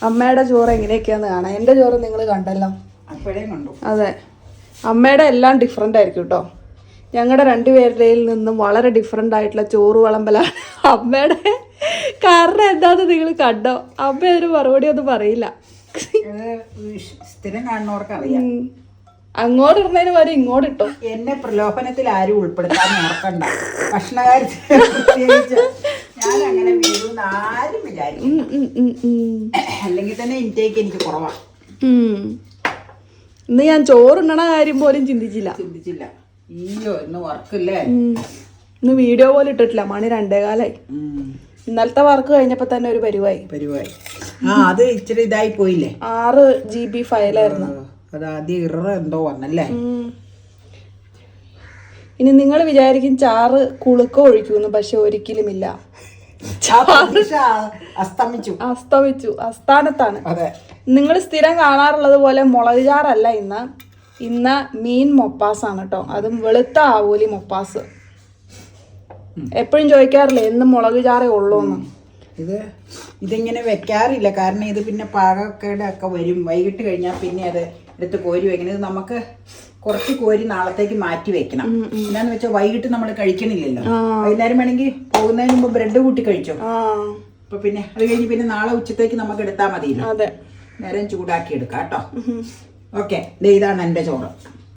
അമ്മയുടെ ചോറ് എങ്ങനെയൊക്കെയാന്ന് കാണാം. എൻ്റെ ചോറ് നിങ്ങൾ കണ്ടല്ലോ, അപ്പോഴേ കണ്ടു. അതെ, അമ്മയുടെ എല്ലാം ഡിഫറെൻ്റ് ആയിരിക്കും കേട്ടോ. ഞങ്ങളുടെ രണ്ടുപേരുടെയിൽ നിന്നും വളരെ ഡിഫറെൻ്റ് ആയിട്ടുള്ള ചോറ് വിളമ്പലാണ് അമ്മയുടെ. കാരണം എന്താന്ന് നിങ്ങൾ കണ്ടോ, അമ്മ ഒരു മറുപടി ഒന്നും പറയില്ല. സ്ഥിരം കാണുന്നവർക്ക് അറിയാം. അങ്ങോട്ട് ഇടുന്നതിന് വരെ ഇങ്ങോട്ട് ഇട്ടോ. എന്നെ പ്രലോഭനത്തിൽ ആരും ഉൾപ്പെടുത്താൻ നോക്കണ്ട. ഭക്ഷണകാര്യത്തിൽ പ്രത്യേകിച്ച് ഞാൻ അങ്ങനെ വീഴുന്ന ആരും വിചാരിക്കും. അല്ലെങ്കിൽ തന്നെ ഇൻടേക്ക് എനിക്ക് കുറവാണ്. ഇന്ന് ഞാൻ ചോറുണ്ണണ കാര്യം പോലും ചിന്തിച്ചില്ല. അയ്യോ ഇന്ന് വർക്കില്ലേ. ഇന്ന് വീഡിയോ പോലും ഇട്ടിട്ടില്ല. മണി 2:15. ഇന്നലത്തെ വർക്ക് കഴിഞ്ഞപ്പോ തന്നെ ഒരു പരിവായി. അത് ഇച്ചിരി ഇതായി പോയില്ലേ. 6 GB ഫയലായിരുന്നു. അത് ആദ്യം ഇറ എന്തോ വന്നല്ലേ. ഇനി നിങ്ങൾ വിചാരിക്കും ചാറ് കുളുക്ക ഒഴിക്കുന്നു, പക്ഷെ ഒരിക്കലുമില്ല. അസ്തമിച്ചു, അസ്ഥാനത്താണ്. നിങ്ങൾ സ്ഥിരം കാണാറുള്ളത് പോലെ മുളക് ചാറല്ല ഇന്ന് മീൻ മൊപ്പാസാണ് കേട്ടോ. അതും വെളുത്ത ആവൂലി മൊപ്പാസ്. എപ്പോഴും ചോദിക്കാറില്ലേ എന്നും മുളക് ചാറേ ഉള്ളൂന്ന്. ഇതിങ്ങനെ വെക്കാറില്ല, കാരണം ഇത് പിന്നെ പാകക്കേടെ ഒക്കെ വരും. വൈകിട്ട് കഴിഞ്ഞാൽ പിന്നെ അത് എടുത്ത് കോരി വെക്കണം. ഇത് നമുക്ക് കുറച്ച് കോരി നാളത്തേക്ക് മാറ്റി വെക്കണം. എന്താന്ന് വെച്ചാൽ വൈകിട്ട് നമ്മൾ കഴിക്കണില്ലല്ലോ. വൈകുന്നേരം വേണമെങ്കിൽ പോകുന്നതിന് മുമ്പ് ബ്രെഡ് കൂട്ടി കഴിച്ചോ. അപ്പൊ പിന്നെ അത് കഴിഞ്ഞ് പിന്നെ നാളെ ഉച്ചത്തേക്ക് നമുക്ക് എടുത്താൽ മതിയല്ലോ. നേരം ചൂടാക്കി എടുക്കാം കേട്ടോ. ഓക്കെ, ഇതാണ് എൻ്റെ ചോറ്.